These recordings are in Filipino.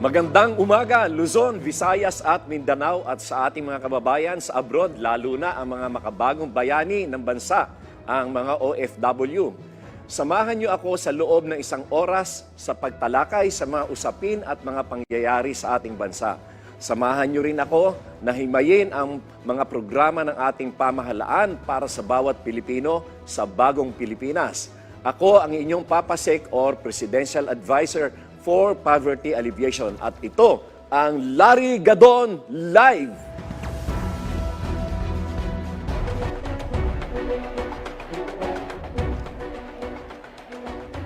Magandang umaga, Luzon, Visayas at Mindanao at sa ating mga kababayan sa abroad, lalo na ang mga makabagong bayani ng bansa, ang mga OFW. Samahan niyo ako sa loob ng isang oras sa pagtalakay sa mga usapin at mga pangyayari sa ating bansa. Samahan niyo rin ako na himayin ang mga programa ng ating pamahalaan para sa bawat Pilipino sa bagong Pilipinas. Ako ang inyong Papasek or Presidential Advisor for Poverty Alleviation. At ito ang Larry Gadon Live.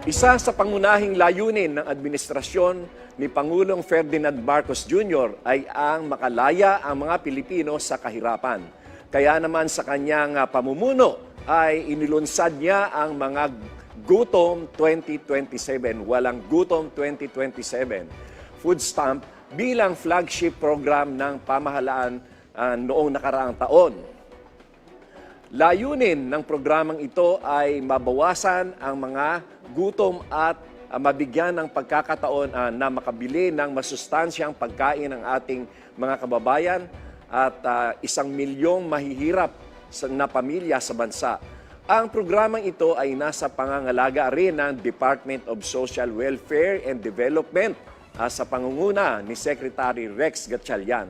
Isa sa pangunahing layunin ng administrasyon ni Pangulong Ferdinand Marcos Jr. ay ang makalaya ang mga Pilipino sa kahirapan. Kaya naman sa kanyang pamumuno ay inilunsad niya ang mga Gutom 2027, Walang Gutom 2027, food stamp bilang flagship program ng pamahalaan noong nakaraang taon. Layunin ng programang ito ay mabawasan ang mga gutom at mabigyan ng pagkakataon na makabili ng masustansyang pagkain ng ating mga kababayan at 1 milyong mahihirap na pamilya sa bansa. Ang programang ito ay nasa pangangalaga rin ng Department of Social Welfare and Development sa pangunguna ni Secretary Rex Gatchalian.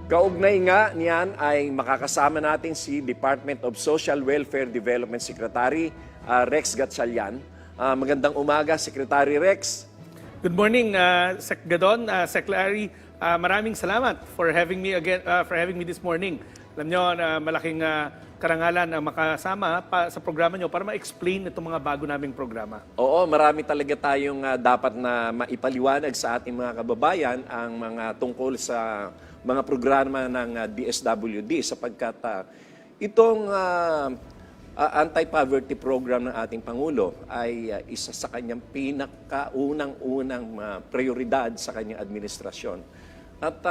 Kaugnay nga niyan ay makakasama natin si Department of Social Welfare Development Secretary Rex Gatchalian. Magandang umaga, Secretary Rex. Good morning, Sec Gadon, Sec Larry. Maraming salamat for having me again, for having me this morning. Alam nyo, malaking karangalan ang makasama sa programa nyo para ma-explain itong mga bago naming programa. Oo, marami talaga tayong dapat na maipaliwanag sa ating mga kababayan ang mga tungkol sa mga programa ng DSWD sapagkat itong anti-poverty program ng ating Pangulo ay isa sa kanyang pinakaunang-unang prioridad sa kanyang administrasyon. At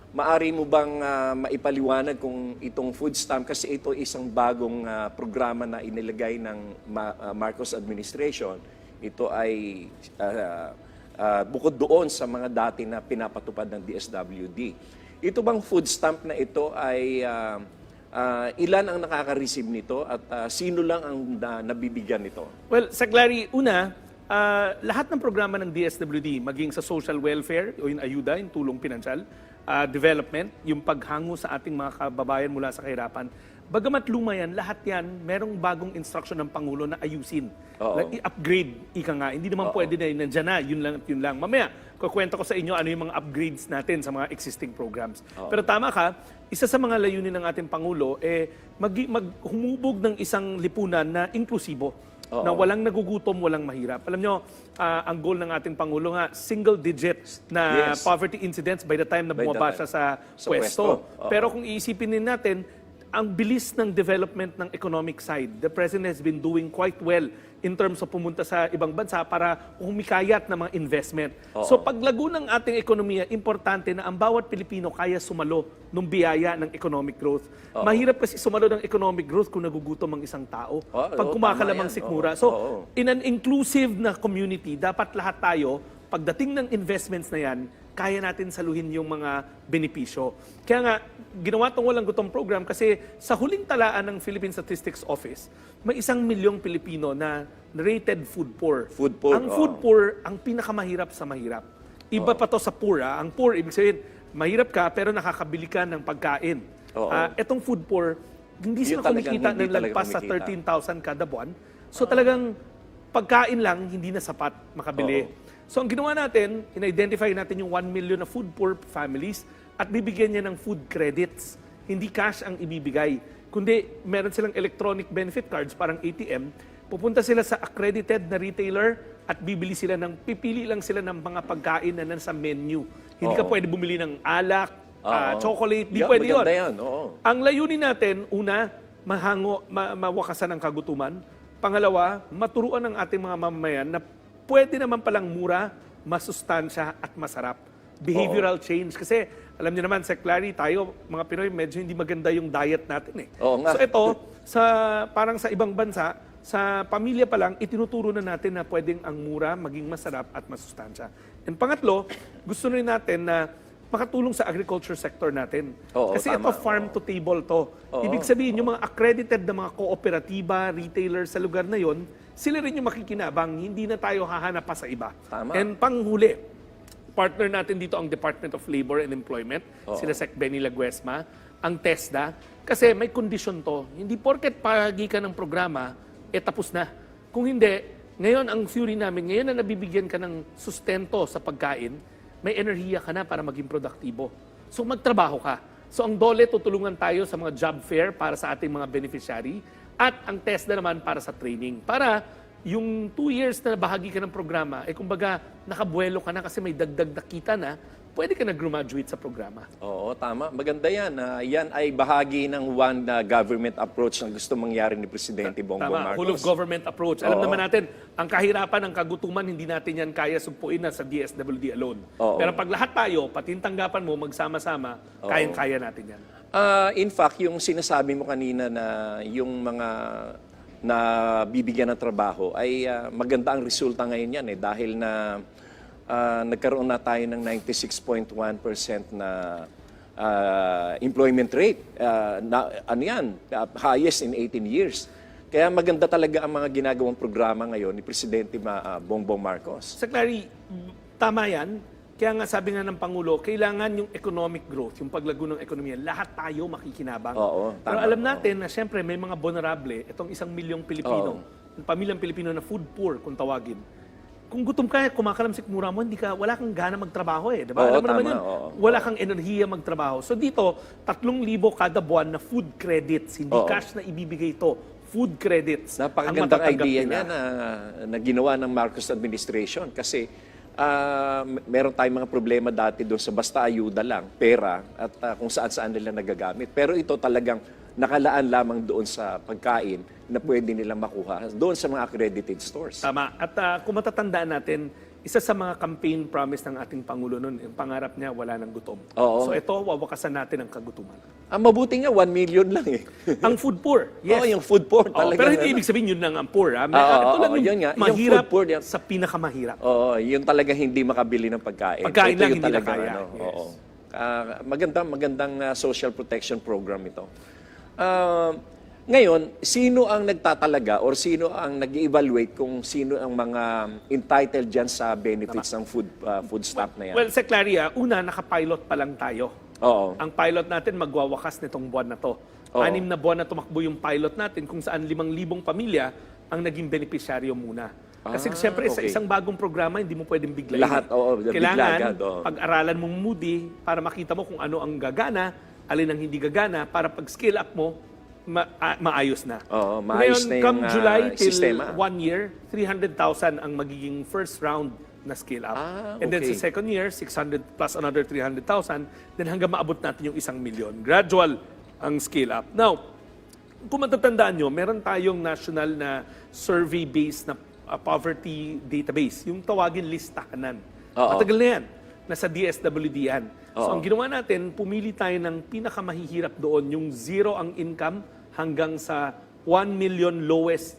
maari mo bang maipaliwanag kung itong food stamp, kasi ito isang bagong programa na inilagay ng Marcos administration, ito ay bukod doon sa mga dati na pinapatupad ng DSWD. Ito bang food stamp na ito ay ilan ang nakaka-receive nito at sino lang ang nabibigyan nito? Well, Sec Larry, una, lahat ng programa ng DSWD, maging sa social welfare o yung ayuda, yung tulong pinansyal, development, yung paghango sa ating mga kababayan mula sa kahirapan, bagamat luma yan, lahat yan, merong bagong instruction ng Pangulo na ayusin. Like, i-upgrade, ika nga. Hindi naman pwede na nandiyan na, yun lang. Mamaya, kukwento ko sa inyo ano yung mga upgrades natin sa mga existing programs. Pero tama ka, isa sa mga layunin ng ating Pangulo, humubog ng isang lipunan na inklusibo. Na walang nagugutom, walang mahirap. Alam nyo, ang goal ng ating Pangulo nga, single digit na poverty incidents by the time na bumaba siya sa pwesto. Pero kung iisipin din natin, ang bilis ng development ng economic side, the President has been doing quite well in terms of pumunta sa ibang bansa para humikayat ng mga investment. So paglago ng ating ekonomiya, importante na ang bawat Pilipino kaya sumalo ng biyaya ng economic growth. Mahirap kasi sumalo ng economic growth kung nagugutom ang isang tao. Pag kumakalamang sikmura. So in an inclusive na community, dapat lahat tayo, pagdating ng investments na yan, kaya natin saluhin yung mga benepisyo. Kaya nga, ginawa itong Walang Gutom program kasi sa huling talaan ng Philippine Statistics Office, may 1 milyong Pilipino na rated food poor. Food poor, ang food poor, ang pinakamahirap sa mahirap. Iba pa to sa poor. Ang poor, ibig sabihin, mahirap ka pero nakakabili ka ng pagkain. Etong food poor, hindi sila kumikita ng lagpas sa 13,000 kada buwan. So talagang pagkain lang, hindi na sapat makabili. So ang ginawa natin, in-identify natin yung 1 million na food poor families at bibigyan niya ng food credits. Hindi cash ang ibibigay, kundi meron silang electronic benefit cards, parang ATM. Pupunta sila sa accredited na retailer at pipili lang sila ng mga pagkain na nasa menu. Hindi ka pwede bumili ng alak, chocolate, di pwede yun. Ang layunin natin, una, mawakasan ang kagutuman. Pangalawa, maturuan ng ating mga mamamayan na pwede naman palang mura, masustansya at masarap. Behavioral change. Kasi alam niyo naman, Sec Larry, tayo, mga Pinoy, medyo hindi maganda yung diet natin eh. Oo nga. So ito, parang sa ibang bansa, sa pamilya pa lang, itinuturo na natin na pwedeng ang mura maging masarap at masustansya. And pangatlo, gusto rin natin na makatulong sa agriculture sector natin. Oo, Kasi tama. ito farm to table to. Oo. Ibig sabihin, yung mga accredited na mga kooperatiba, retailers sa lugar na yon, sila rin yung makikinabang, hindi na tayo hahanap pa sa iba. Tama. And panghuli, partner natin dito ang Department of Labor and Employment, Oo. sila Sec Benny Laguesma, ang TESDA, kasi may kondisyon to. Hindi porket pagi ka ng programa, tapos na. Kung hindi, ngayon ang theory namin, ngayon na nabibigyan ka ng sustento sa pagkain, may enerhiya ka na para maging produktibo. So magtrabaho ka. So ang DOLE, tutulungan tayo sa mga job fair para sa ating mga beneficiary at ang TESDA naman para sa training. Para yung 2 years na bahagi ka ng programa, kumbaga nakabuelo ka na kasi may dagdag na kita na, pwede ka na-graduate sa programa. Oo, tama. Maganda yan. Yan ay bahagi ng one government approach na gusto mangyari ni Presidente Bongbong Tama, Marcos. whole of government approach. Alam Oo. naman natin, ang kahirapan, ang kagutuman, hindi natin yan kaya sugpuin na sa DSWD alone. Oo. Pero pag lahat tayo, pati yung tanggapan mo, magsama-sama, Oo. kayang-kaya natin yan. In fact, yung sinasabi mo kanina na yung mga na bibigyan ng trabaho ay maganda ang resulta ngayon yan dahil na nagkaroon na tayo ng 96.1% na employment rate. Highest in 18 years. Kaya maganda talaga ang mga ginagawang programa ngayon ni Presidente Bongbong Marcos. Sa Clary, tama yan. Kaya nga sabi nga ng Pangulo, kailangan yung economic growth, yung paglago ng ekonomiya, lahat tayo makikinabang. Oo, tama. Pero alam natin na siyempre may mga vulnerable, itong 1 milyong Pilipino, pamilyang Pilipino na food poor kung tawagin. Kung gutom ka, kumakalamsik mura mo, wala kang gana magtrabaho di ba? Oo, Alam mo naman tama, yun, oo. wala kang enerhiya magtrabaho. So dito, 3,000 kada buwan na food credits, hindi Oo. cash na ibibigay ito, food credits. ang Napakagandang matatanggap idea nila. niya na ginawa ng Marcos administration kasi meron tayong mga problema dati doon sa basta ayuda lang, pera at kung saan-saan nila nagagamit. Pero ito talagang nakalaan lamang doon sa pagkain na pwede nilang makuha doon sa mga accredited stores. Tama. At kung matatandaan natin, isa sa mga campaign promise ng ating Pangulo noon, yung pangarap niya, wala ng gutom. Oo. So ito, wawakasan natin ang kagutuman. Ang mabuti nga, 1 million lang Ang food poor, yes. Oo, yung food poor Oo, talaga. pero hindi ibig sabihin yun lang ang poor. Oo, Ito lang oo, yung yun nga. Yung mahirap food poor, yan. sa pinakamahirap. Oo, yun talaga hindi makabili ng pagkain. Pagkain Ito lang yung hindi na talagang, kaya. Yes. Oo. Magandang social protection program ito. Ngayon, sino ang nagtatalaga or sino ang nag-evaluate kung sino ang mga entitled dyan sa benefits ng food stamp na yan? Well, sa Claria, una, nakapilot pa lang tayo. Oo. Ang pilot natin magwawakas nitong buwan na to. Oo. 6 na buwan na tumakbo yung pilot natin kung saan 5,000 pamilya ang naging benepisyaryo muna. Kasi siyempre, sa okay. isang bagong programa, hindi mo pwedeng biglayin. Lahat, oo, bigla Kailangan, agad, oo. pag-aralan mong moody para makita mo kung ano ang gagana, alin ang hindi gagana, para pag-scale up mo, maayos na. Oo, maayos Ngayon, na yung, come July till sistema. 1 year, 300,000 ang magiging first round na scale up. And then okay. sa second year, 600 plus another 300,000. Then hanggang maabot natin yung 1 million. Gradual ang scale up. Now, kung matatandaan nyo, meron tayong national na survey-based na poverty database. Yung tawagin listahanan. Oo. Matagal na yan. Nasa DSWD yan. So Oo. ang ginawa natin, pumili tayo ng pinakamahihirap doon, yung zero ang income hanggang sa 1 million lowest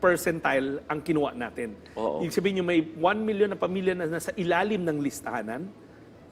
percentile ang kinuha natin. Oo. Ibig sabihin yung may 1 million na pamilya na nasa ilalim ng listahanan,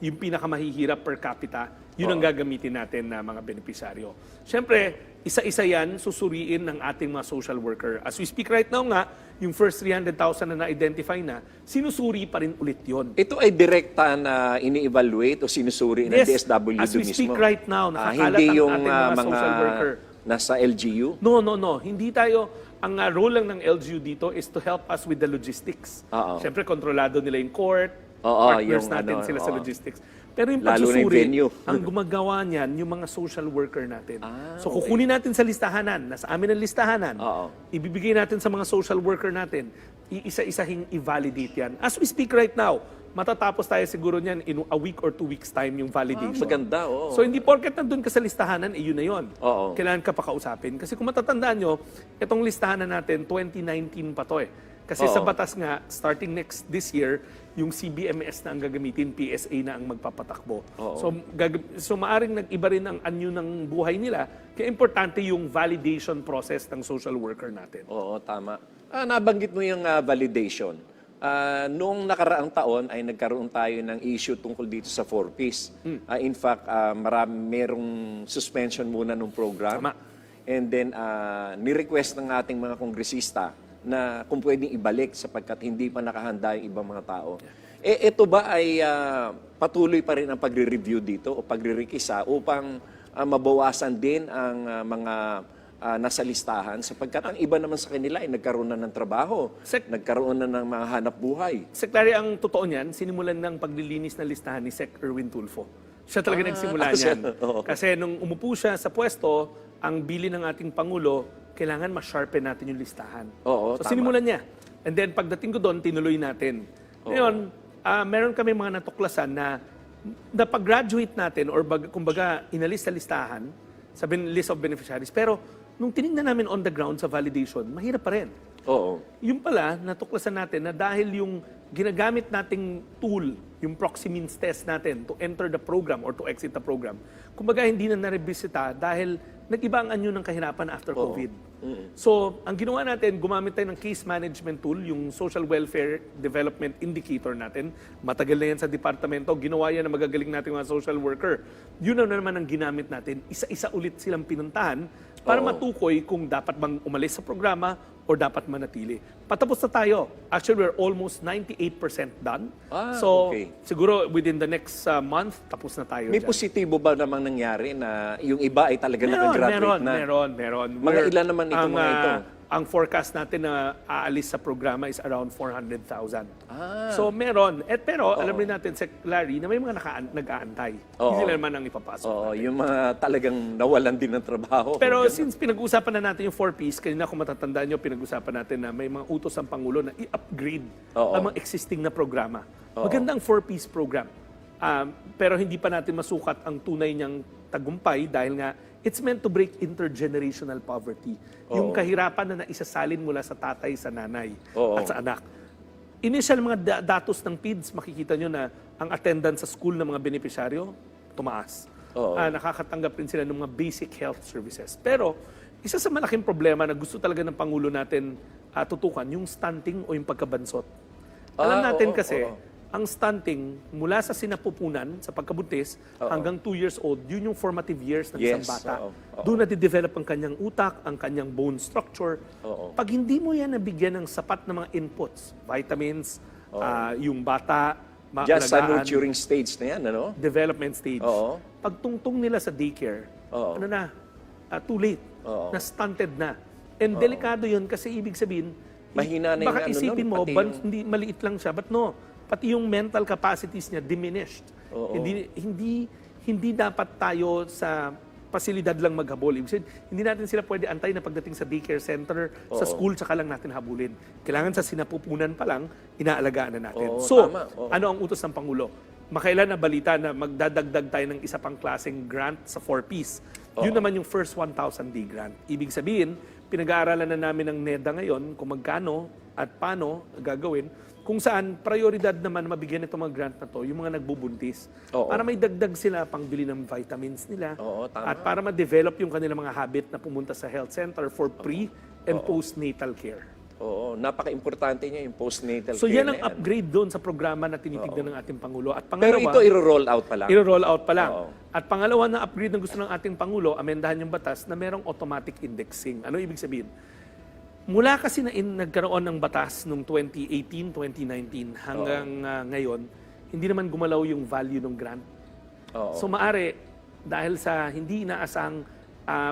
yung pinakamahihirap per capita, yun ang gagamitin natin na mga benepisaryo. Siyempre, isa-isa yan susuriin ng ating mga social worker. As we speak right now nga, yung first 300,000 na na-identify na, sinusuri pa rin ulit yon. Ito ay direkta na ini-evaluate o sinusuri ng DSWD as we mismo? speak right now, nakakalat hindi ang yung ating mga social worker. nasa LGU? No. Hindi tayo, ang role lang ng LGU dito is to help us with the logistics. Oo. Siyempre, kontrolado nila yung court, Oo, partners yung natin sila sa oo. logistics. Pero yung Lalo na yung pagsusuri, venue. ang gumagawa niyan, yung mga social worker natin. So okay. kukunin natin sa listahanan, nasa amin ang listahanan, Oo. ibibigay natin sa mga social worker natin, iisa-isahing i-validate yan. As we speak right now, matatapos tayo siguro niyan in a week or 2 weeks time yung validation. Maganda, oo. So hindi porket nandun ka sa listahanan, yun na yun. Oo. Kailangan ka pa kausapin. Kasi kung matatandaan nyo, itong listahanan natin, 2019 pa to eh. Kasi Oo. sa batas nga, starting this year, yung CBMS na ang gagamitin, PSA na ang magpapatakbo. Oo. So maaring nag-iba rin ang anyo ng buhay nila, kaya importante yung validation process ng social worker natin. Oo, tama. Nabanggit mo yung validation. Noong nakaraang taon ay nagkaroon tayo ng issue tungkol dito sa 4Ps. In fact, merong suspension muna ng program. Tama. And then, ni-request ng ating mga kongresista na kung pwedeng ibalik sapagkat hindi pa nakahanda yung ibang mga tao. Ito ba ay patuloy pa rin ang pagre-review dito o pagre-rekisa upang mabawasan din ang mga nasa listahan sapagkat ang iba naman sa kanila ay nagkaroon na ng trabaho, nagkaroon na ng mga hanap buhay. Secretary, ang totoo niyan, sinimulan ng paglilinis ng listahan ni Sec. Erwin Tulfo. Siya talaga nagsimula niyan. oo. Kasi nung umupo siya sa pwesto, ang bili ng ating Pangulo, kailangan ma-sharpen natin yung listahan. Oo, so tama. sinimulan niya. And then pagdating ko doon, tinuloy natin. Ngayon, meron kami mga natuklasan na pag-graduate natin or kumbaga inalis sa listahan, sabihin list of beneficiaries, pero nung tinignan namin on the ground sa validation, mahirap pa rin. Oo. Yung pala, natuklasan natin na dahil yung ginagamit nating tool, yung proxy means test natin to enter the program or to exit the program, kumbaga hindi na narebisita dahil nag-iba ang anyo ng kahirapan after COVID. So, ang ginawa natin, gumamit tayo ng case management tool, yung Social Welfare Development Indicator natin. Matagal na yan sa departamento, ginawa yan na magagaling natin mga social worker. Yun na naman ang ginamit natin. Isa-isa ulit silang pinuntahan para matukoy kung dapat bang umalis sa programa o dapat manatili. Patapos na tayo. Actually, we're almost 98% done. So, okay. siguro within the next month, tapos na tayo. May dyan. positibo ba namang nangyari na yung iba ay talaga nakagraduate na? Meron. Mga ilan naman itong mga ito? Ang forecast natin na aalis sa programa is around 400,000. So meron. Pero alam rin natin, Sec. Larry, na may mga nag-aantay. Hindi sila naman ang ipapasok. Oo, yung mga talagang nawalan din ng trabaho. Pero since pinag-uusapan na natin yung 4Ps, kanina kung matatandaan nyo, pinag-uusapan natin na may mga utos ang Pangulo na i-upgrade ang mga existing na programa. Magandang 4Ps program. Pero hindi pa natin masukat ang tunay niyang tagumpay dahil nga it's meant to break intergenerational poverty. Yung kahirapan na naisasalin mula sa tatay, sa nanay, at sa anak. Initial mga datos ng PIDS, makikita nyo na ang attendance sa school ng mga benepisyaryo, tumaas. Nakakatanggap rin sila ng mga basic health services. Pero, isa sa malaking problema na gusto talaga ng Pangulo natin tutukan, yung stunting o yung pagkabansot. Alam natin kasi, ang stunting mula sa sinapupunan, sa pagkabuntis, hanggang 2 years old, yun yung formative years ng isang bata. Doon na-develop ang kanyang utak, ang kanyang bone structure. Pag hindi mo yan nabigyan ng sapat na mga inputs, vitamins, yung bata, Just sa nurturing stage na yan, ano? development stage. Pag tungtong nila sa daycare, too late, na stunted na. And delikado yun kasi ibig sabihin, mahina na yung baka isipin mo, hindi maliit lang siya, but no, pati yung mental capacities niya diminished. Hindi dapat tayo sa pasilidad lang maghabol. Ibig sabihin, hindi natin sila pwede antay na pagdating sa daycare center, sa school, tsaka lang natin habulin. Kailangan sa sinapupunan pa lang, inaalagaan na natin. Ano ang utos ng Pangulo? Makailan na balita na magdadagdag tayo ng isa pang klaseng grant sa 4Ps. Yun naman yung first 1,000-day grant. Ibig sabihin, pinag-aaralan na namin ng NEDA ngayon kung magkano at paano gagawin, kung saan prioridad naman mabigyan itong mga grant na to, yung mga nagbubuntis. Para may dagdag sila pang bili ng vitamins nila. At para ma-develop yung kanilang mga habit na pumunta sa health center for pre- and postnatal care. Napaka-importante niya yung postnatal care. So yan ang upgrade doon sa programa na tinitignan ng ating Pangulo. At Pero ito i-roll out pa lang? I-roll out pa lang. At pangalawa na upgrade na gusto ng ating Pangulo, amendahan yung batas na merong automatic indexing. Ano ibig sabihin? Mula kasi na nagkaroon ng batas noong 2018, 2019 hanggang ngayon, hindi naman gumalaw yung value ng grant. So maari, dahil sa hindi inaasang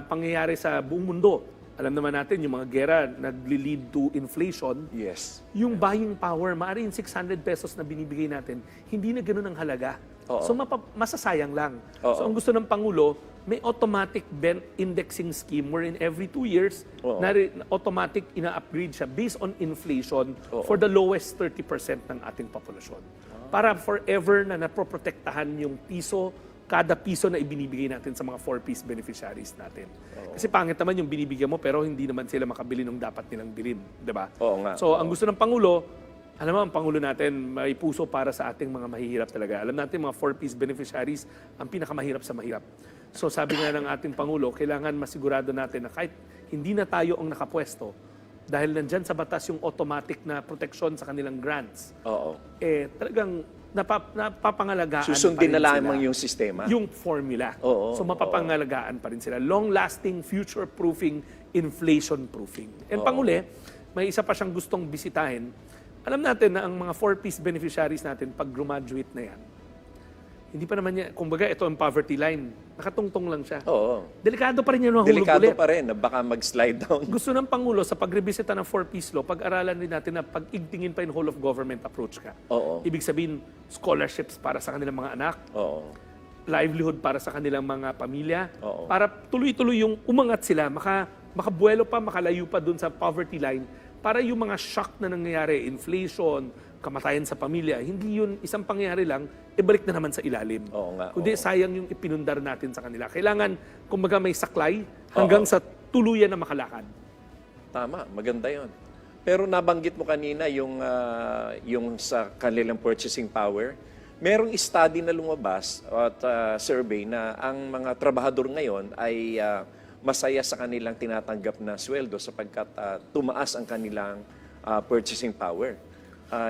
pangyayari sa buong mundo, alam naman natin yung mga gera nagli-lead to inflation. Yes. Yung buying power, maari yung 600 pesos na binibigay natin, hindi na ganun ang halaga. So masasayang lang. So ang gusto ng Pangulo, may automatic indexing scheme wherein every 2 years, automatic ina-upgrade siya based on inflation for the lowest 30% ng ating populasyon. Para forever na napoprotektahan yung piso kada piso na ibinibigay natin sa mga 4Ps beneficiaries natin. Kasi pangit naman yung binibigyan mo pero hindi naman sila makabili ng dapat nilang bilhin, 'di ba? Oo nga. So, ang gusto ng Pangulo, alam mo, ang Pangulo natin may puso para sa ating mga mahihirap talaga. Alam natin mga 4Ps beneficiaries ang pinakamahirap sa mahirap. So, sabi nga ng ating Pangulo, kailangan masigurado natin na kahit hindi na tayo ang nakapwesto, dahil nandyan sa batas yung automatic na protection sa kanilang grants, Oo. talagang napapangalagaan Susundin pa rin na lamang sila yung sistema. yung formula. Oo, So mapapangalagaan pa rin sila. Long-lasting, future-proofing, inflation-proofing. And panguli, may isa pa siyang gustong bisitahin. Alam natin na ang mga 4Ps beneficiaries natin, pag graduate na yan, hindi pa naman niya, kumbaga ito ang poverty line, nakatungtong lang siya. Oo. Delikado pa rin yan mahulog Delikado ulit. pa rin na baka mag-slide down. Gusto ng Pangulo sa pagrebisita ng 4Ps law, pag-aralan din natin na pag-igtingin pa yung whole of government approach ka. Oo. Ibig sabihin, scholarships para sa kanilang mga anak, Oo. livelihood para sa kanilang mga pamilya, Oo. para tuloy-tuloy yung umangat sila, makabuelo pa, makalayo pa dun sa poverty line, para yung mga shock na nangyayari, inflation, kamatayan sa pamilya, hindi yun isang pangyayari lang, ibalik na naman sa ilalim. Oo nga, Kundi oo. sayang yung ipinundar natin sa kanila. Kailangan, kumbaga may saklay, hanggang sa tuluyan na makalakad. Tama, maganda yon. Pero nabanggit mo kanina yung sa kanilang purchasing power. Merong study na lumabas at survey na ang mga trabahador ngayon ay masaya sa kanilang tinatanggap na sweldo sapagkat tumaas ang kanilang purchasing power.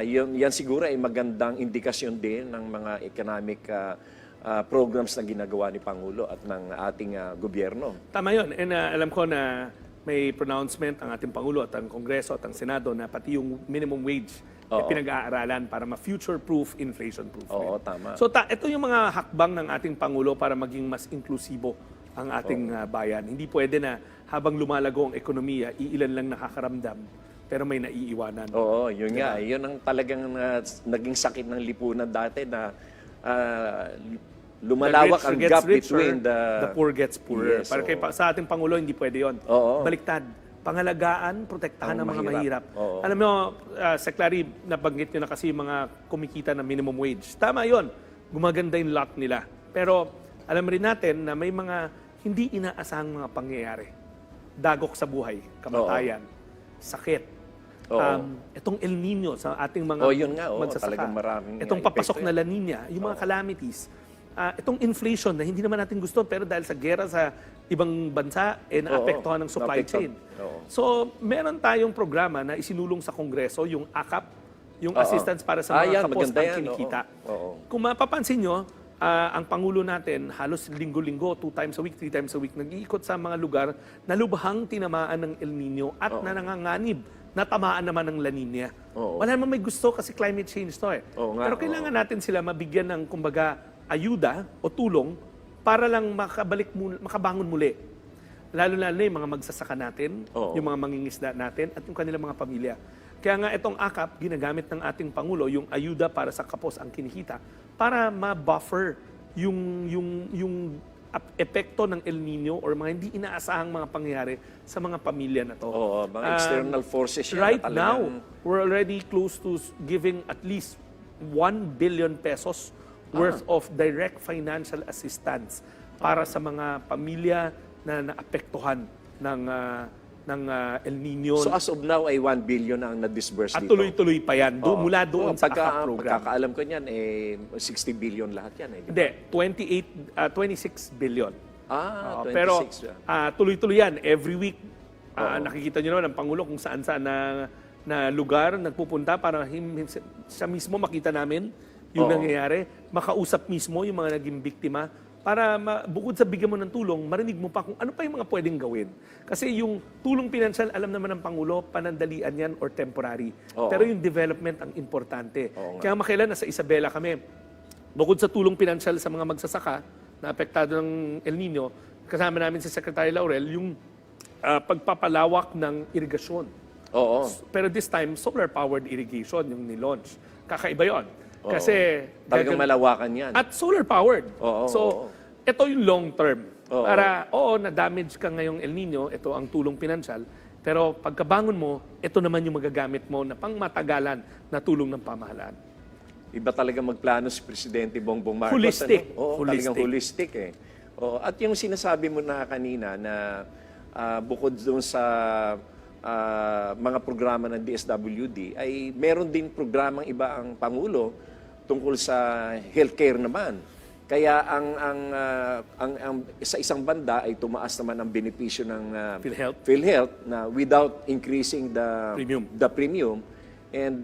Yan siguro ay magandang indikasyon din ng mga economic programs na ginagawa ni Pangulo at ng ating gobyerno. Tama yun. And alam ko na may pronouncement ang ating Pangulo at ang Kongreso at ang Senado na pati yung minimum wage ay Oo. pinag-aaralan para ma-future-proof, inflation-proof. Oo, tama. So ito yung mga hakbang ng ating Pangulo para maging mas inklusibo ang ating bayan. Hindi pwede na habang lumalago ang ekonomiya, iilan lang nakakaramdam pero may naiiwanan. Oo, yun nga. Yun ang talagang naging sakit ng lipunan dati na lumalawak The ang rich gap gets richer, between the poor gets poorer. Yes, Para kay, oo. sa ating Pangulo, hindi pwede yon. Oo. Baliktad. Pangalagaan, protektahan Ang ng mga mahirap. mahirap. Oo. Alam mo, Secretary, nabanggit nyo na kasi yung mga kumikita ng minimum wage. Tama yon. Gumaganda yung lot nila. Pero alam rin natin na may mga hindi inaasahang mga pangyayari. Dagok sa buhay, kamatayan, sakit. Oo. Itong El Nino sa ating mga yun nga, magsasaka. talagang maraming Itong papasok epekto na La Nina, yung mga calamities. Itong inflation na hindi naman natin gusto pero dahil sa gera sa ibang bansa, naapektuhan ng supply chain. Oo. So, meron tayong programa na isinulong sa Kongreso, yung AKAP, yung Oo. assistance para sa mga yan, kapos maganda ang yan, kinikita. oo. Kung mapapansin nyo, ang Pangulo natin halos linggo-linggo, 2 times a week, 3 times a week, nag-iikot sa mga lugar na lubhang tinamaan ng El Nino at na nanganganib na tamaan naman ng La Nina. Oo. Wala naman may gusto kasi climate change to eh. Oo nga, Pero kailangan natin sila mabigyan ng kumbaga ayuda o tulong para lang makabangon muli. Lalo-lalo na yung mga magsasaka natin, Oo. yung mga mangingisda natin at yung kanilang mga pamilya. Kaya nga itong AKAP, ginagamit ng ating Pangulo yung ayuda para sa kapos ang kinikita para ma-buffer yung epekto ng El Nino or mga hindi inaasahang mga pangyayari sa mga pamilya na to. Oo, mga external forces yan. Right na now, talagang- we're already close to giving at least 1 billion pesos worth of direct financial assistance para sa mga pamilya na naapektuhan ng El Nino. So as of now ay 1 billion ang na-disburse At dito. tuloy-tuloy pa yan. Oo. Mula doon sa AKAP program. Pagkakaalam ko niyan, 60 billion lahat yan. Hindi, 26 billion. Oo, 26. pero tuloy-tuloy yan. Every week, nakikita nyo naman ang Pangulo kung saan-saan na lugar nagpupunta para siya mismo makita namin yung Oo. nangyayari. Makausap mismo yung mga naging biktima para bukod sa bigyan mo ng tulong, marinig mo pa kung ano pa yung mga pwedeng gawin. Kasi yung tulong pinansyal, alam naman ng Pangulo, panandalian yan or temporary. Oo. Pero yung development ang importante. Oo nga. Kaya makailan nasa Isabela kami, bukod sa tulong pinansyal sa mga magsasaka na apektado ng El Nino, kasama namin si Secretary Laurel, yung pagpapalawak ng irigasyon. Oo. Pero this time, solar-powered irrigation yung nilaunch. Kakaiba yon. Oo. Kasi Talagang malawakan yan. at solar-powered. Oo, So, oo. ito yung long term. Oo. Para, na-damage ka ngayong El Nino, ito ang tulong pinansyal. Pero pagkabangon mo, ito naman yung magagamit mo na pangmatagalan na tulong ng pamahalaan. Iba talaga magplano si Presidente Bongbong Marcos. Holistic. Oo, Holistic. talagang holistic eh. Oo, at yung sinasabi mo na kanina na bukod doon sa mga programa ng DSWD, ay meron din programang iba ang Pangulo tungkol sa healthcare naman. Kaya ang sa isang banda ay tumaas naman ang benepisyo ng PhilHealth na without increasing the premium. And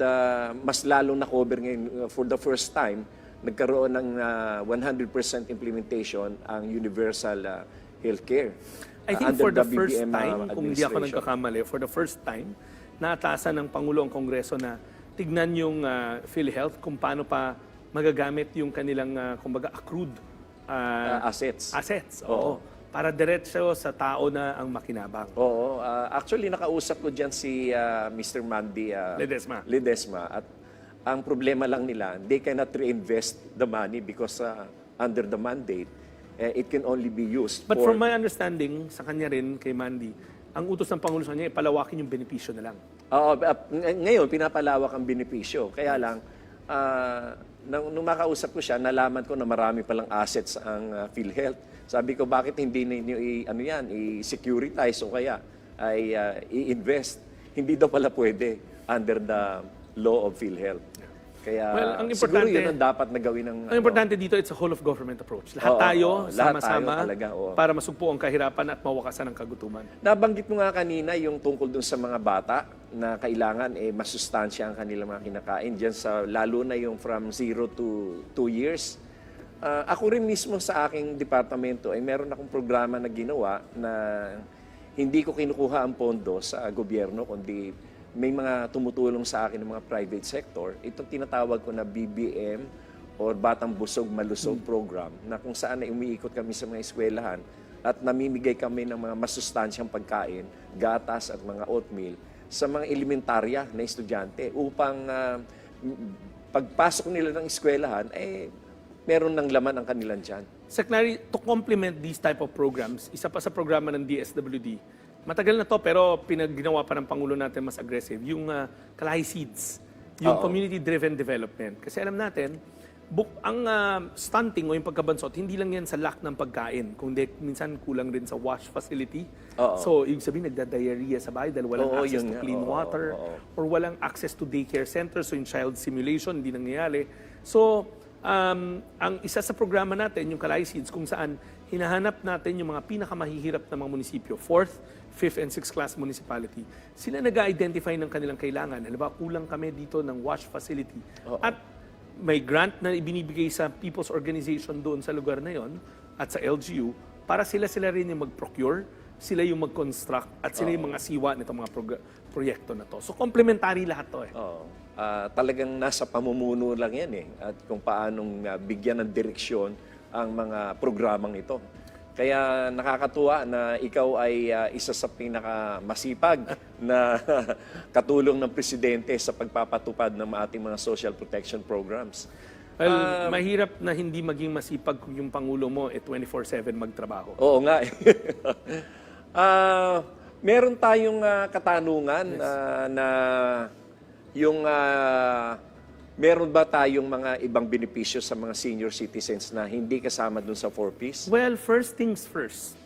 mas lalong na-cover ngayon for the first time, nagkaroon ng 100% implementation ang universal healthcare. I think for under the first BBM time, kung hindi ako administration. nagkakamali, for the first time, naatasan ng Pangulo ang Kongreso na tignan yung PhilHealth kung paano pa magagamit yung kanilang, kumbaga, accrued Assets. Oo. Para diretso sa tao na ang makinabang. Oo. Actually, nakausap ko dyan si Mr. Mandy Ledesma. At ang problema lang nila, they cannot reinvest the money because under the mandate, it can only be used But for... from my understanding, sa kanya rin, kay Mandy, ang utos ng Pangulo sa kanya, palawakin yung benepisyo na lang. Oo, ngayon, pinapalawak ang benepisyo. Kaya lang, nung makausap ko siya, nalaman ko na marami palang assets ang PhilHealth. Sabi ko, bakit hindi ninyo i-securitize o kaya ay i-invest? Hindi daw pala pwede under the law of PhilHealth. Kaya Well, ang siguro importante- yun ang dapat na gawin ng... Ang importante dito, it's a whole of government approach. Lahat Oo, tayo, lahat sama-sama, tayo talaga, oo. para masugpo ang kahirapan at mawakasan ang kagutuman. Nabanggit mo nga kanina yung tungkol dun sa mga bata na kailangan masustansya ang kanilang mga kinakain. Diyan sa, lalo na yung from 0 to 2 years. Ako rin mismo sa aking departamento ay meron akong programa na ginawa na hindi ko kinukuha ang pondo sa gobyerno, kundi may mga tumutulong sa akin ng mga private sector. Itong tinatawag ko na BBM or Batang Busog Malusog Program na kung saan ay umiikot kami sa mga eskwelahan at namimigay kami ng mga masustansyang pagkain, gatas at mga oatmeal sa mga elementarya na estudyante upang pagpasok nila ng eskwelahan, meron ng laman ang kanilang tiyan. Secretary, to complement these type of programs, isa pa sa programa ng DSWD, matagal na to pero ginawa pa ng Pangulo natin mas aggressive, yung Kalay Seeds, yung community-driven development. Kasi alam natin, ang stunting o yung pagkabansot, hindi lang yan sa lack ng pagkain, kundi minsan kulang rin sa wash facility. So, ibig sabihin, nagda-diarrhea sa bahay dahil walang access to clean water or walang access to daycare centers, so yung child simulation, hindi nangyayari. So, ang isa sa programa natin, yung Kalay Seeds, kung saan hinahanap natin yung mga pinakamahihirap na mga munisipyo, 4th, 5th, and 6th class municipality. Sila nag-identify ng kanilang kailangan. Halimbawa, kulang kami dito ng wash facility. At may grant na ibinibigay sa people's organization doon sa lugar na yon at sa LGU para sila rin yung mag-procure, sila yung mag-construct, at sila yung mga siwa nitong mga proyekto na to. So, complementary lahat to eh. Talagang nasa pamumuno lang yan at kung paanong bigyan ng direksyon ang mga programang ito. Kaya nakakatuwa na ikaw ay isa sa pinakamasipag na katulong ng Presidente sa pagpapatupad ng ating mga social protection programs. Well, mahirap na hindi maging masipag kung yung Pangulo mo 24/7 magtrabaho. Oo nga. Meron tayong katanungan na yung meron ba tayong mga ibang benepisyo sa mga senior citizens na hindi kasama dun sa 4Ps? Well, first things first.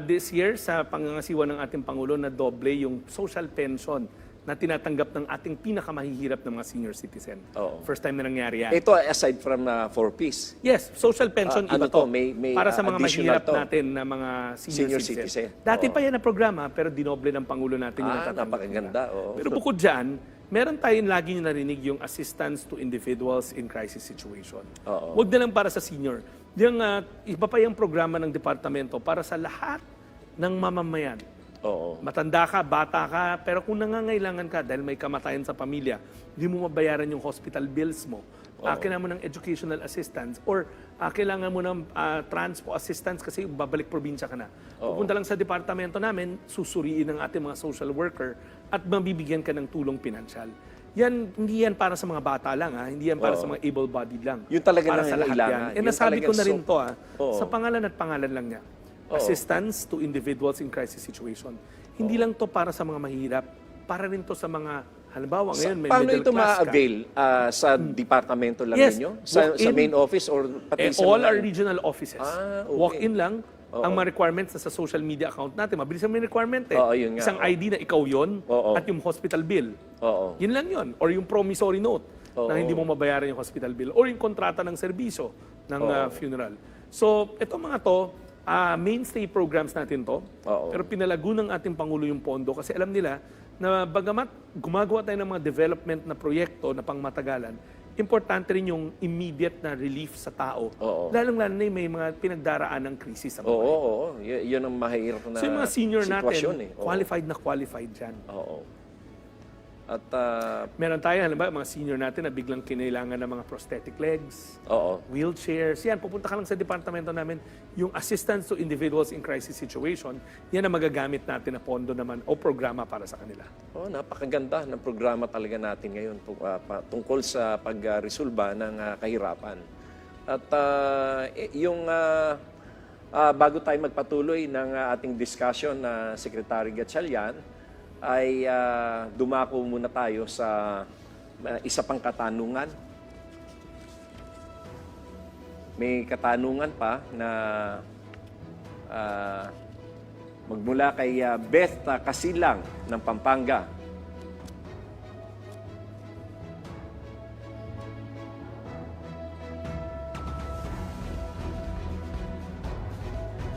This year, sa pangangasiwa ng ating Pangulo, na doble yung social pension na tinatanggap ng ating pinakamahihirap ng mga senior citizen. First time na nangyari yan. Ito aside from 4Ps. Yes, social pension iba to? to. May para sa mga additional mahirap to? natin na mga senior citizen. Dati Oo. pa yan na programa, pero dinoble ng Pangulo natin yung natatanggap napakaganda. nila. Oo. Pero bukod dyan, meron tayong lagi nyo narinig yung assistance to individuals in crisis situation. Huwag na lang para sa senior. Yung, iba pa yung programa ng departamento para sa lahat ng mamamayan. Matanda ka, bata ka, pero kung nangangailangan ka dahil may kamatayan sa pamilya, hindi mo mabayaran yung hospital bills mo, kailangan mo ng educational assistance or kailangan mo ng transpo assistance kasi babalik probinsya ka na. Pupunta lang sa departamento namin, susuriin ng ating mga social worker at mabibigyan ka ng tulong pinansyal. Yan, hindi yan para sa mga bata lang, hindi yan para sa mga able-bodied lang. Yun talaga para na sa lahat kailangan. yan. Nasabi ko na rin to, sa pangalan at pangalan lang niya. Assistance to individuals in crisis situation. Hindi lang to para sa mga mahirap, para rin to sa mga Halimbawa, ngayon may Paano middle ito class ka. ma-avail? Sa departamento lang Yes, ninyo? Sa walk-in. main office or pati sa All mga- our regional offices. Okay. Walk-in lang. Ang mga requirements na sa social media account natin. Mabilis ang may requirement eh. Oo, yun nga, Isang oo. ID na ikaw yon Oo. at yung hospital bill. Oo. Yun lang yun. Or yung promissory note Oo. na hindi mo mabayaran yung hospital bill. Or yung kontrata ng serbisyo ng funeral. So, itong mga to, mainstay programs natin to. Oo. Pero pinalago ng ating Pangulo yung pondo kasi alam nila na bagamat gumagawa tayo ng mga development na proyekto na pangmatagalan, importante rin yung immediate na relief sa tao. Oo. Lalong-lalo na yung may mga pinagdaraan ng krisis sa Oo, buhay. oo. Yun ang mahirap na So yung mga senior sitwasyon natin, eh. Oo. qualified na qualified dyan. Oo. At, Meron tayo, halimbawa, mga senior natin na biglang kinailangan ng mga prosthetic legs, oo. wheelchairs. Yan, pupunta ka lang sa departamento namin. Yung assistance to individuals in crisis situation, yan ang magagamit natin na pondo naman o programa para sa kanila. Oh, napakaganda ng programa talaga natin ngayon tungkol sa pagresolba ng kahirapan. At bago tayo magpatuloy ng ating discussion na Secretary Gatchalian, ay dumako muna tayo sa isa pang katanungan. May katanungan pa na magmula kay Beth Casilang ng Pampanga.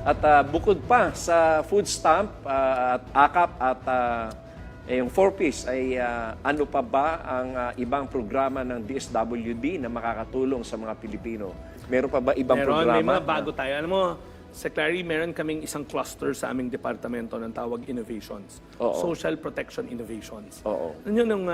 At bukod pa sa food stamp at AKAP at yung 4-piece ay ano pa ba ang ibang programa ng DSWD na makakatulong sa mga Pilipino? Meron pa ba ibang programa? May mga bago tayo. Alam mo, Secretary, meron kaming isang cluster sa aming departamento ng tawag Innovations. Oo. Social Protection Innovations. Oo. Yun yung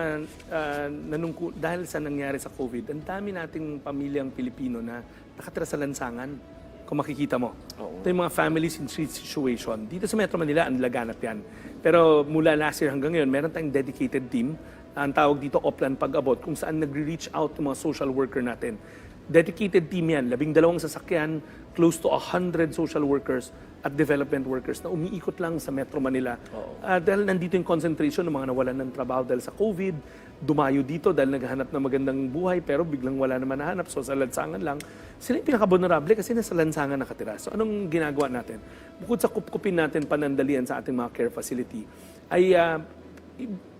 dahil sa nangyari sa COVID, ang dami nating pamilyang Pilipino na nakatira sa lansangan. Kung makikita mo. Oo. Ito yung mga families in street situation. Dito sa Metro Manila, ang laganap yan. Pero mula last year hanggang ngayon, meron tayong dedicated team. Ang tawag dito, Oplan Pag-abot, kung saan nagre-reach out yung mga social worker natin. Dedicated team yan, 12 sasakyan, close to 100 social workers at development workers na umiikot lang sa Metro Manila. Dahil nandito yung concentration ng mga nawalan ng trabaho dahil sa COVID, dumayo dito dahil naghahanap ng magandang buhay pero biglang wala naman nahanap, so sa lansangan lang. Sila yung pinaka-vulnerable kasi nasa lansangan nakatira. So anong ginagawa natin? Bukod sa kupkupin natin panandalian sa ating mga care facility, ay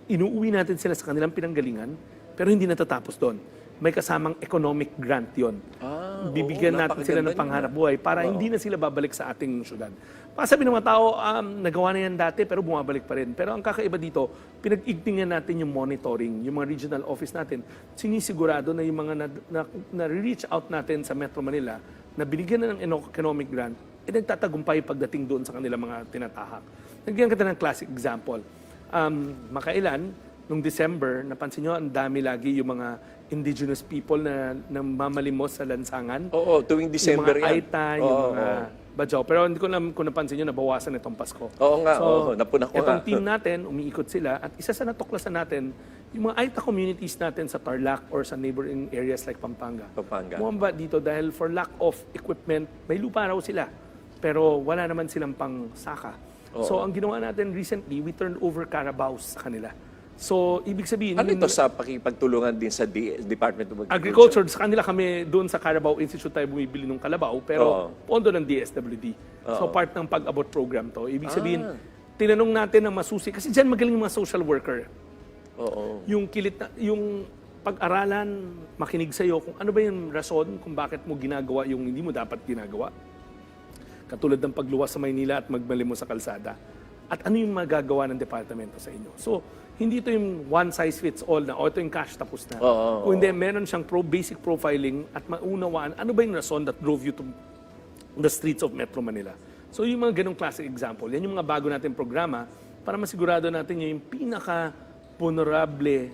inuuwi natin sila sa kanilang pinanggalingan pero hindi natatapos doon. May kasamang economic grant yon. Bibigyan natin sila ng panghanap buhay para hindi na sila babalik sa ating syudad. Pasabi ng mga tao, nagawa na yan dati pero bumabalik pa rin. Pero ang kakaiba dito, pinag-igtingan natin yung monitoring, yung mga regional office natin. Sinisigurado na yung mga na-reach out natin sa Metro Manila na binigyan na ng economic grant, nagtatagumpay pagdating doon sa kanilang mga tinatahak. Nagyan kita ng classic example. Makailan, nung December, napansin nyo, ang dami lagi yung mga indigenous people na mamalimos sa lansangan. Oo, tuwing December yung mga yan. Aita, yung mga Badyaw. Pero hindi ko alam kung napansin nyo, nabawasan itong Pasko. Oo nga, So, napuna ko nga. itong team natin, umiikot sila. At isa sa natuklasan natin, yung mga Aita communities natin sa Tarlac or sa neighboring areas like Pampanga. Bumaba dito dahil for lack of equipment, may lupa raw sila. Pero wala naman silang pang saka. So ang ginawa natin recently, we turned over Carabaos sa kanila. So, ibig sabihin... Ano ito sa pakipagtulungan din sa Department of Agriculture, sa kanila kami, doon sa Carabao Institute tayo bumibili ng kalabaw, pero pondo ng DSWD. So, part ng pag-abot program to. Ibig sabihin, tinanong natin ng masusi, kasi dyan magaling yung mga social worker. Oo. Yung kilit na, yung pag-aralan, makinig sa'yo kung ano ba yung rason kung bakit mo ginagawa yung hindi mo dapat ginagawa. Katulad ng pagluwas sa Maynila at magmali mo sa kalsada. At ano yung magagawa ng departamento sa inyo. So, hindi ito yung one size fits all na, ito yung cash tapos na. Kung hindi, meron siyang basic profiling at maunawaan, ano ba yung rason that drove you to the streets of Metro Manila. So, yung mga ganong classic example, yan yung mga bago natin programa para masigurado natin yung pinaka-vulnerable,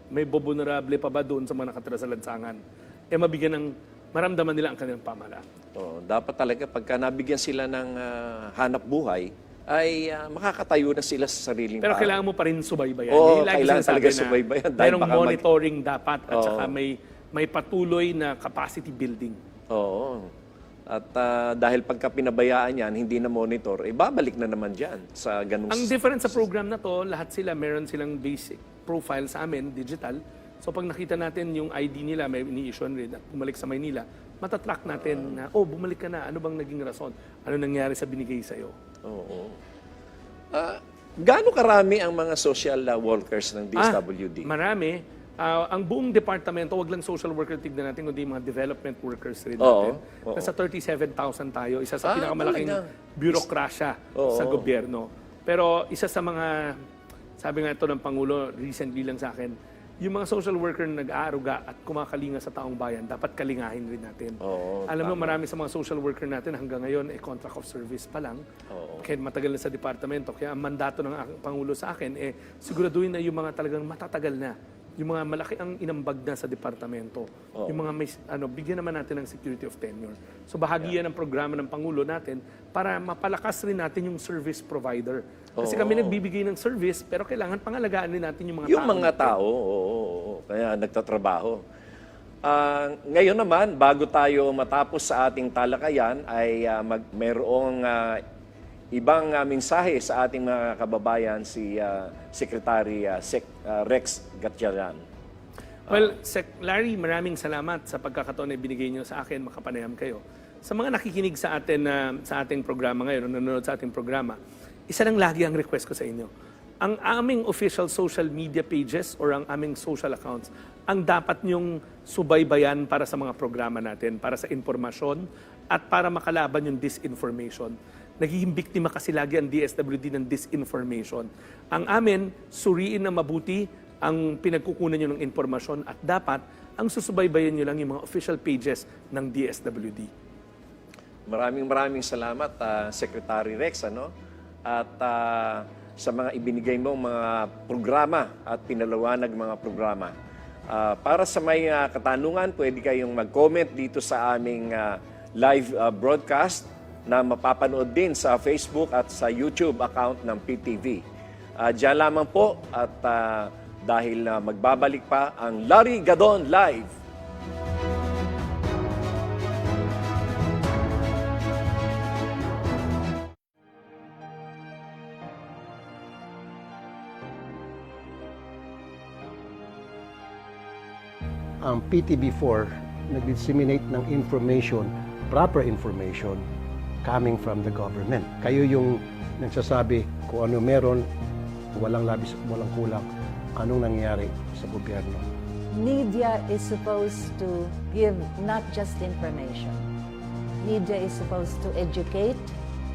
may vulnerable pa ba doon sa mga nakatira sa lansangan, mabigyan ng maramdaman nila ang kanilang pamahalaan. Dapat talaga pagka nabigyan sila ng hanap buhay, ay makakatayo na sila sa sariling Pero kailangan mo pa rin subaybayan. Oo, Lagi kailangan sinasabi talaga na subaybayan. Merong monitoring dapat at saka may patuloy na capacity building. Oo. At dahil pagka pinabayaan yan, hindi na monitor, babalik na naman dyan sa ganung... Ang difference sa program na to, lahat sila meron silang basic profile sa amin, digital. So pag nakita natin yung ID nila, may ini-issue rin at bumalik sa Maynila, matatrack natin na, bumalik ka na, ano bang naging rason? Ano nangyari sa binigay sa'yo? Oo. Gaano karami ang mga social workers ng DSWD? Marami. Ang buong departamento, wag lang social worker tignan natin, kundi mga development workers rin Oo, natin. oo. Nasa 37,000 tayo. Isa sa pinakamalaking talaga? bureaucrasya sa gobyerno. Pero isa sa mga, sabi nga ito ng Pangulo recently lang sa akin, yung mga social worker na nag-aaruga at kumakalinga sa taong bayan, dapat kalingahin rin natin. Alam mo, marami sa mga social worker natin hanggang ngayon, contract of service pa lang. Kaya matagal na sa departamento. Kaya ang mandato ng Pangulo sa akin, siguraduhin na yung mga talagang matatagal na. Yung mga malaki ang inambag na sa departamento. Yung mga may, bigyan naman natin ng security of tenure. So bahagi yan ng programa ng Pangulo natin para mapalakas rin natin yung service provider. Kasi kami nagbibigay ng service, pero kailangan pangalagaan din natin yung mga tao. Yung mga tao, kaya nagtatrabaho. Ngayon naman, bago tayo matapos sa ating talakayan, ay mayroong ibang mensahe sa ating mga kababayan si Secretary Rex Gatchalian. Well, Sec Larry, maraming salamat sa pagkakataon na binigay niyo sa akin, makapanayam kayo. Sa mga nakikinig sa atin sa ating programa ngayon, o nanonood sa ating programa, isa lang lagi ang request ko sa inyo. Ang aming official social media pages or ang aming social accounts, ang dapat niyong subaybayan para sa mga programa natin, para sa informasyon at para makalaban yung disinformation. Nagiging biktima kasi lagi ang DSWD ng disinformation. Ang amin, suriin na mabuti ang pinagkukunan nyo ng informasyon at dapat ang susubaybayan nyo lang yung mga official pages ng DSWD. Maraming salamat, Secretary Rex. At sa mga ibinigay mong mga programa at pinalawanag mga programa. Para sa may katanungan, pwede kayong mag-comment dito sa aming live broadcast na mapapanood din sa Facebook at sa YouTube account ng PTV. Diyan lamang po at dahil magbabalik pa ang Larry Gadon Live. Ang PTV4 nag-disseminate ng information, proper information, coming from the government. Kayo yung nagsasabi kung ano meron, walang labis, walang kulang, anong nangyayari sa gobyerno. Media is supposed to give not just information. Media is supposed to educate,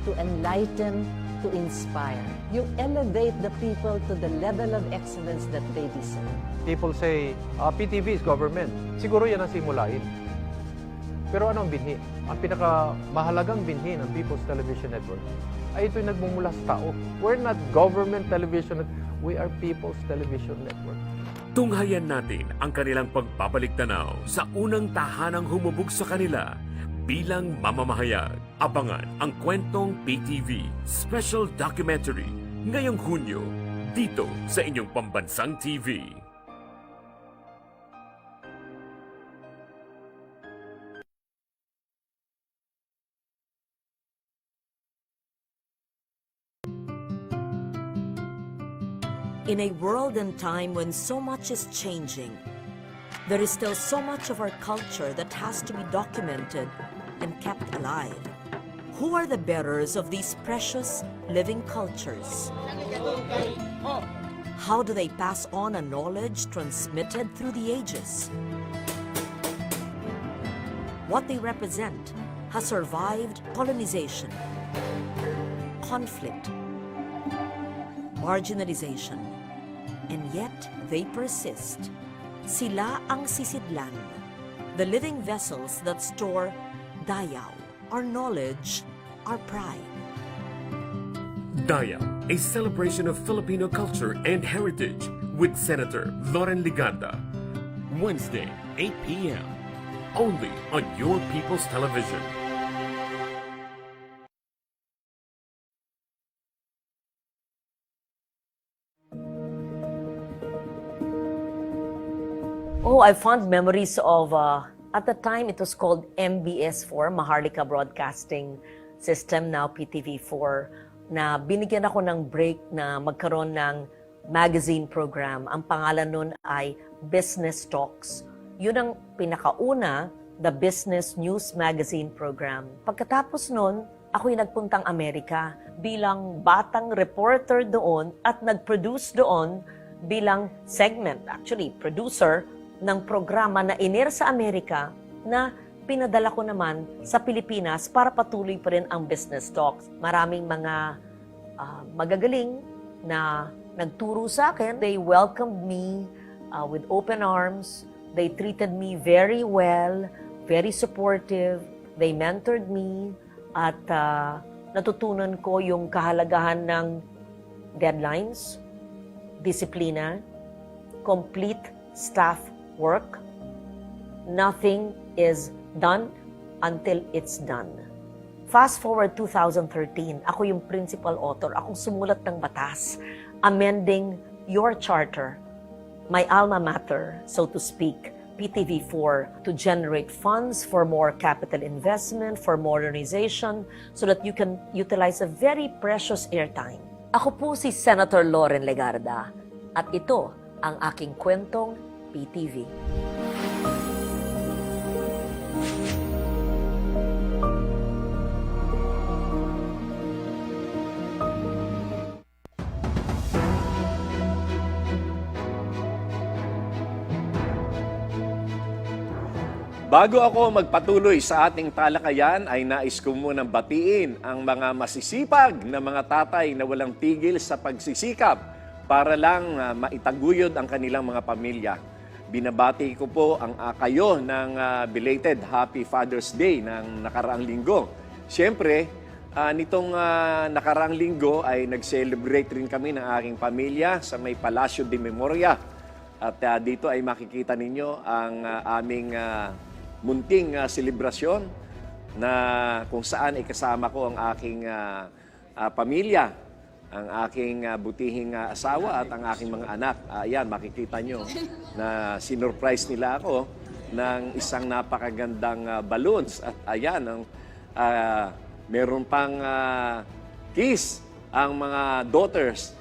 to enlighten, to inspire. You elevate the people to the level of excellence that they deserve. People say, PTV is government. Siguro yan ang simulain. Pero ano ang binhi? Ang pinakamahalagang binhi ng People's Television Network ay ito'y nagmumula sa tao. We're not government television. We are People's Television Network. Tunghayan natin ang kanilang pagbabalik-tanaw sa unang tahanang humubog sa kanila bilang mamamahayag. Abangan ang Kwentong PTV Special Documentary ngayong Hunyo dito sa inyong pambansang TV. In a world and time when so much is changing, there is still so much of our culture that has to be documented and kept alive. Who are the bearers of these precious living cultures? How do they pass on a knowledge transmitted through the ages? What they represent has survived colonization, conflict, marginalization, and yet they persist. Sila ang sisidlan, the living vessels that store Dayaw, our knowledge, our pride. Dayaw, a celebration of Filipino culture and heritage with Senator Loren Liganda. Wednesday, 8 p.m. Only on Your People's Television. Oh, I fond memories of, at the time it was called MBS4, Maharlika Broadcasting System, now PTV4, na binigyan ako ng break na magkaroon ng magazine program. Ang pangalan nun ay Business Talks. Yun ang pinakauna, the Business News Magazine program. Pagkatapos nun, ako'y nagpuntang Amerika bilang batang reporter doon at nag-produce doon bilang segment, actually, producer ng programa na iner sa Amerika na pinadala ko naman sa Pilipinas para patuloy pa rin ang business talks. Maraming mga magagaling na nagturo sa akin. They welcomed me with open arms. They treated me very well, very supportive. They mentored me at natutunan ko yung kahalagahan ng deadlines, disiplina, complete staff work. Nothing is done until it's done. Fast forward 2013, ako yung principal author. Akong sumulat ng batas, amending your charter, my alma mater, so to speak, PTV4, to generate funds for more capital investment, for modernization, so that you can utilize a very precious airtime. Ako po si Senator Loren Legarda, at ito ang aking kwentong PTV. Bago ako magpatuloy sa ating talakayan, ay nais ko munang batiin ang mga masisipag na mga tatay na walang tigil sa pagsisikap para lang maitaguyod ang kanilang mga pamilya. Binabati ko po ang kayo ng belated Happy Father's Day ng nakaraang linggo. Siyempre, nitong nakaraang linggo ay nag-celebrate rin kami ng aking pamilya sa may Palacio de Memoria. At dito ay makikita ninyo ang aming munting selebrasyon na kung saan ikasama ko ang aking pamilya, ang aking butihing asawa at ang aking mga anak. Ayan, makikita nyo na sinurprise nila ako ng isang napakagandang balloons. At ayan, meron pang kiss ang mga daughters.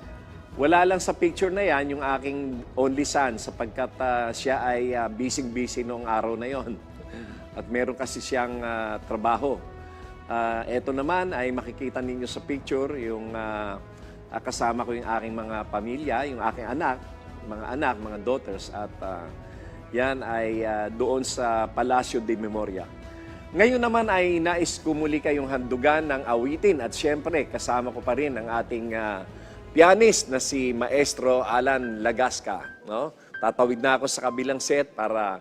Wala lang sa picture na yan yung aking only son sapagkat siya ay busy-busy noong araw na yon. At meron kasi siyang trabaho. Ito naman ay makikita ninyo sa picture yung kasama ko yung aking mga pamilya, yung aking anak, mga daughters. At yan ay doon sa Palacio de Memoria. Ngayon naman ay nais ko muli kayong handugan ng awitin. At syempre, kasama ko pa rin ang ating pianist na si Maestro Alan Lagasca. No? Tatawid na ako sa kabilang set para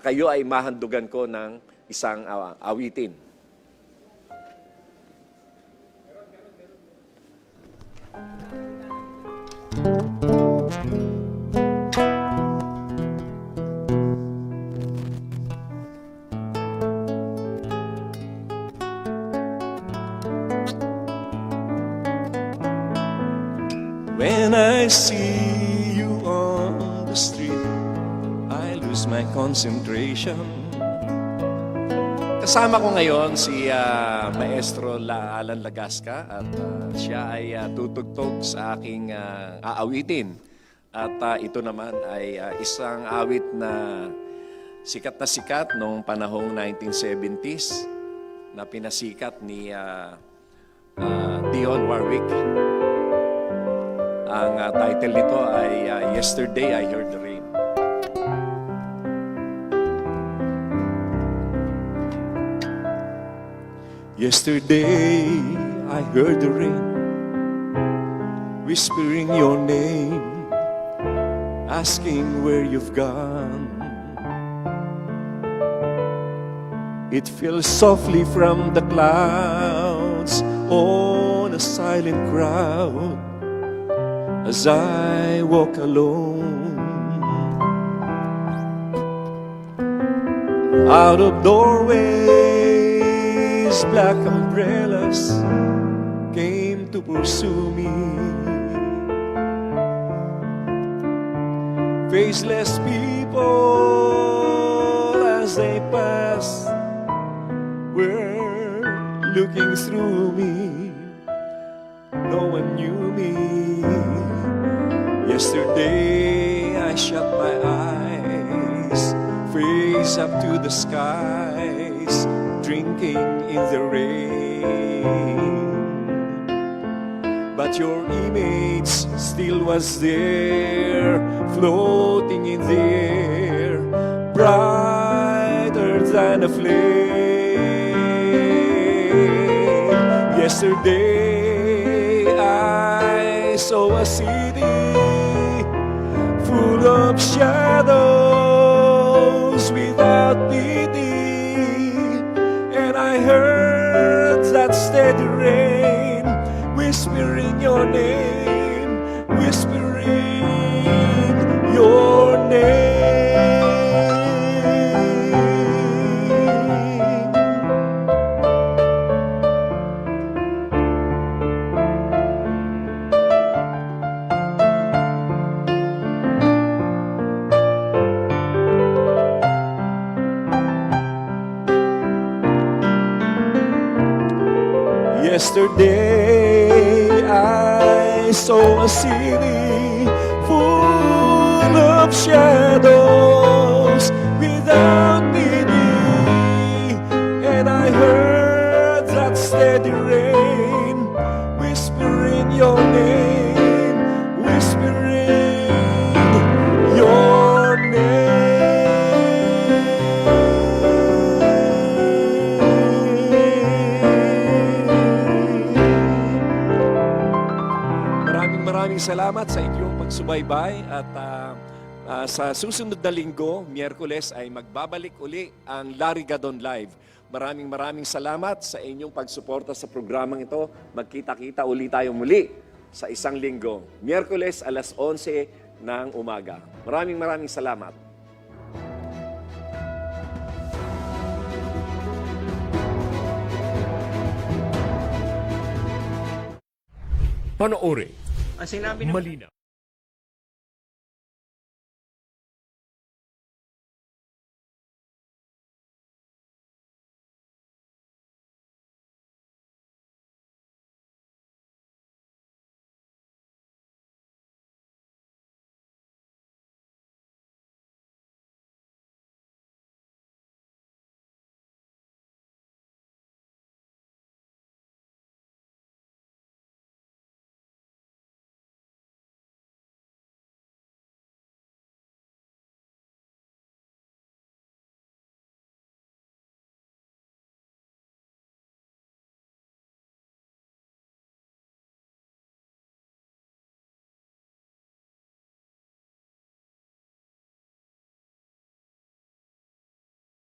kayo ay mahandugan ko ng isang awitin. When I see you on the street, I lose my concentration. Kasama ko ngayon si Maestro Alan Lagasca at siya ay tutugtog sa aking aawitin. At ito naman ay isang awit na sikat noong panahong 1970s na pinasikat ni Dionne Warwick. Ang title nito ay Yesterday I Heard the Rain. Yesterday I heard the rain whispering your name, asking where you've gone. It fell softly from the clouds on a silent crowd as I walk alone. Out of doorways, black umbrellas came to pursue me. Faceless people as they passed were looking through me. No one knew me. Yesterday I shut my eyes, face up to the skies, drinking in the rain. But your image still was there, floating in the air, brighter than a flame. Yesterday I saw a city full of shadows without pity, and I heard that steady rain whispering your name, whispering your name. Yesterday I saw a city full of shadows without pity, and I heard that steady rain whispering your name, whispering your Maraming salamat sa inyong pagsubaybay at sa susunod na linggo, Miyerkules, ay magbabalik uli ang Larry Gadon Live. Maraming salamat sa inyong pagsuporta sa programang ito. Magkita-kita uli tayo muli sa isang linggo, Miyerkules alas 11 ng umaga. Maraming salamat. Panoorin. Ang sinabi ng Malinaw.